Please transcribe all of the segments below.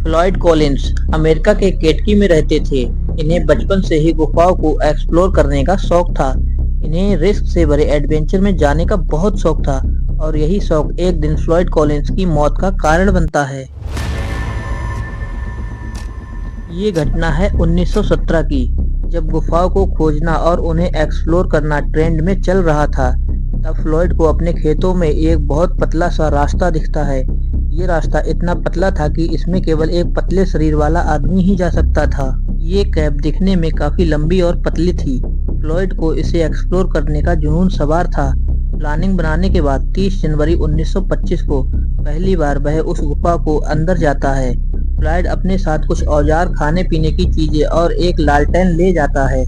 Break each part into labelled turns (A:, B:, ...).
A: Floyd Collins America के Kentucky में रहते थे। इन्हें बचपन से ही गुफाओं को एक्सप्लोर करने का शौक था। इन्हें रिस्क से भरे एडवेंचर में जाने का बहुत शौक था और यही शौक एक दिन फ्लॉयड कॉलिंस की मौत का कारण बनता है। ये घटना है 1917 की, जब गुफाओं को खोजना और उन्हें एक्सप्लोर करना ट्रेंड में चल रहा था। तब फ्लॉयड को अपने खेतों में एक बहुत पतला सा रास्ता दिखता है। ये रास्ता इतना पतला था कि इसमें केवल एक पतले शरीर वाला आदमी ही जा सकता था। ये कैप दिखने में काफी लंबी और पतली थी। फ्लॉयड को इसे एक्सप्लोर करने का जुनून सवार था। प्लानिंग बनाने के बाद 30 जनवरी 1925 को पहली बार वह उस गुफा को अंदर जाता है। फ्लॉयड अपने साथ कुछ औजार, खाने पीने की चीजें और एक लालटेन ले जाता है।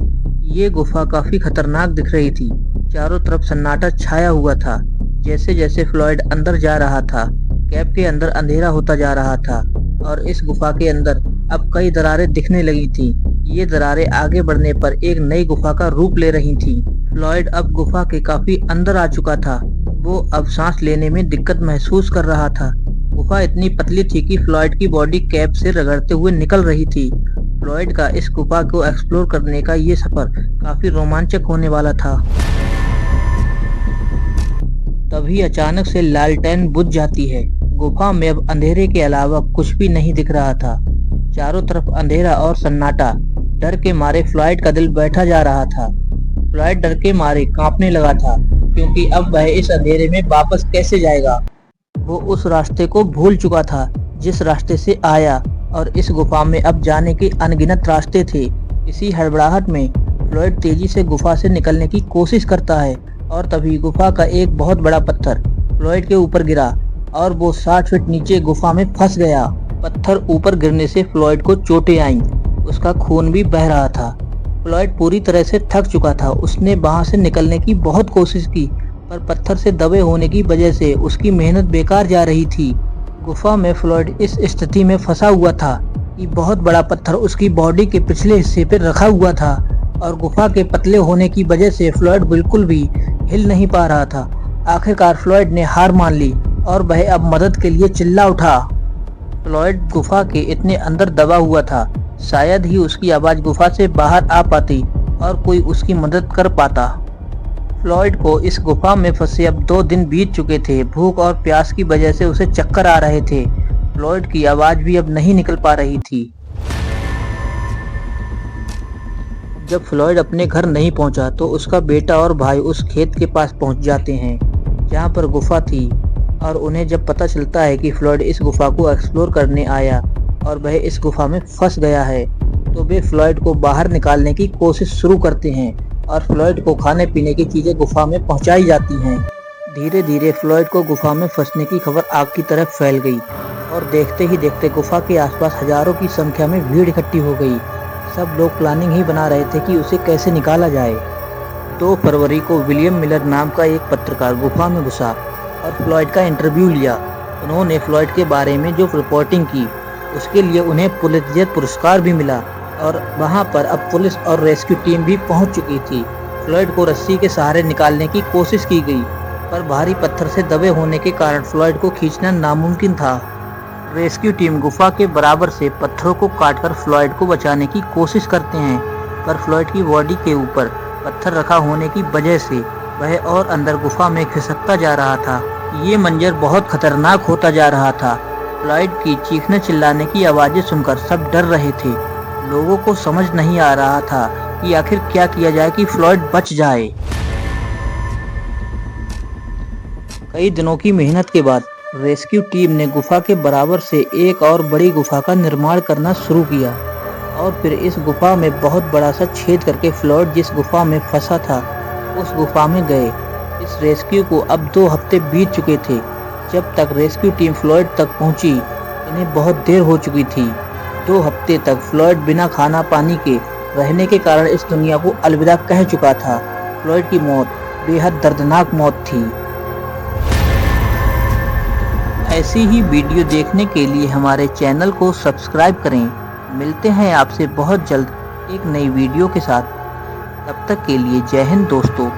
A: ये गुफा काफी खतरनाक दिख रही थी। चारों तरफ सन्नाटा छाया हुआ था। जैसे जैसे फ्लॉयड अंदर जा रहा था, कैप के अंदर अंधेरा होता जा रहा था और इस गुफा के अंदर अब कई दरारें दिखने लगी थी। ये दरारें आगे बढ़ने पर एक नई गुफा का रूप ले रही थी। फ्लॉयड अब गुफा के काफी अंदर आ चुका था। वो अब सांस लेने में दिक्कत महसूस कर रहा था। गुफा इतनी पतली थी कि फ्लॉयड की बॉडी कैप से रगड़ते हुए निकल रही थी। फ्लॉयड का इस गुफा को एक्सप्लोर करने का ये सफर काफी रोमांचक होने वाला था। तभी अचानक से लालटेन बुझ जाती है। गुफा में अब अंधेरे के अलावा कुछ भी नहीं दिख रहा था। चारों तरफ अंधेरा और सन्नाटा। डर के मारे फ्लॉयड का दिल बैठा जा रहा था। फ्लॉयड डर के मारे कांपने लगा था, क्योंकि अब वह इस अंधेरे में वापस कैसे जाएगा। वो उस रास्ते को भूल चुका था जिस रास्ते से आया, और इस गुफा में अब जाने के अनगिनत रास्ते थे। इसी हड़बड़ाहट में फ्लॉयड तेजी से गुफा से निकलने की कोशिश करता है और तभी गुफा का एक बहुत बड़ा पत्थर फ्लॉयड के ऊपर गिरा और वो 60 फीट नीचे गुफा में फंस गया। पत्थर ऊपर गिरने से फ्लॉयड को चोटें आईं। उसका खून भी बह रहा था। फ्लॉयड पूरी तरह से थक चुका था। उसने वहां से निकलने की बहुत कोशिश की, पर पत्थर से दबे होने की वजह से उसकी मेहनत बेकार जा रही थी। गुफा में फ्लॉयड इस स्थिति में फंसा हुआ था कि बहुत बड़ा पत्थर उसकी बॉडी के पिछले हिस्से पर रखा हुआ था और गुफा के पतले होने की वजह से फ्लॉयड बिल्कुल भी हिल नहीं पा रहा था। आखिरकार फ्लॉयड ने हार मान ली और वह अब मदद के लिए चिल्ला उठा। फ्लॉयड गुफा के इतने अंदर दबा हुआ था, शायद ही उसकी आवाज गुफा से बाहर आ पाती और कोई उसकी मदद कर पाता। फ्लॉयड को इस गुफा में फंसे अब 2 दिन बीत चुके थे। भूख और प्यास की वजह से उसे चक्कर आ रहे थे। फ्लॉयड की आवाज भी अब नहीं निकल पा रही थी। जब फ्लॉयड अपने घर नहीं पहुंचा तो उसका बेटा और भाई उस खेत के पास पहुंच जाते हैं जहां पर गुफा थी, और उन्हें जब पता चलता है कि फ्लॉयड इस गुफा को एक्सप्लोर करने आया और वह इस गुफा में फंस गया है, तो वे फ्लॉयड को बाहर निकालने की कोशिश शुरू करते हैं और फ्लॉयड को खाने पीने की चीजें गुफा में पहुंचाई जाती हैं। धीरे धीरे फ्लॉयड को गुफा में फंसने की खबर आग की तरह फैल गई और देखते ही देखते गुफा के आसपास हजारों की संख्या में भीड़ इकट्ठी हो गई। सब लोग प्लानिंग ही बना रहे थे कि उसे कैसे निकाला जाए। 2 फरवरी को विलियम मिलर नाम का एक पत्रकार गुफा में घुसा और फ्लॉयड का इंटरव्यू लिया। उन्होंने फ्लॉयड के बारे में जो रिपोर्टिंग की उसके लिए उन्हें पुलित्जर पुरस्कार भी मिला, और वहां पर अब पुलिस और रेस्क्यू टीम भी पहुंच चुकी थी। फ्लॉयड को रस्सी के सहारे निकालने की कोशिश की गई, पर भारी पत्थर से दबे होने के कारण फ्लॉयड को खींचना नामुमकिन था। रेस्क्यू टीम गुफा के बराबर से पत्थरों को काटकर फ्लॉयड को बचाने की कोशिश करते हैं, पर फ्लॉयड की बॉडी के ऊपर पत्थर रखा होने की वजह से वह और अंदर गुफा में खिसकता जा रहा था। ये मंजर बहुत खतरनाक होता जा रहा था। फ्लॉयड की चीखने चिल्लाने की आवाजें सुनकर सब डर रहे थे। लोगों को समझ नहीं आ रहा था कि आखिर क्या किया जाए कि फ्लॉयड बच जाए। कई दिनों की मेहनत के बाद रेस्क्यू टीम ने गुफा के बराबर से एक और बड़ी गुफा का निर्माण करना शुरू किया और फिर इस गुफा में बहुत बड़ा सा छेद करके फ्लॉयड जिस गुफा में फंसा था उस गुफा में गए। इस रेस्क्यू को अब 2 हफ्ते बीत चुके थे। जब तक रेस्क्यू टीम फ्लॉयड तक पहुंची इन्हें बहुत देर हो चुकी थी। 2 हफ्ते तक फ्लॉयड बिना खाना पानी के रहने के कारण इस दुनिया को अलविदा कह चुका था। फ्लॉयड की मौत बेहद दर्दनाक मौत थी। ऐसी ही वीडियो देखने के लिए हमारे चैनल को सब्सक्राइब करें। मिलते हैं आपसे बहुत जल्द एक नई वीडियो के साथ। तब तक के लिए जय हिंद दोस्तों।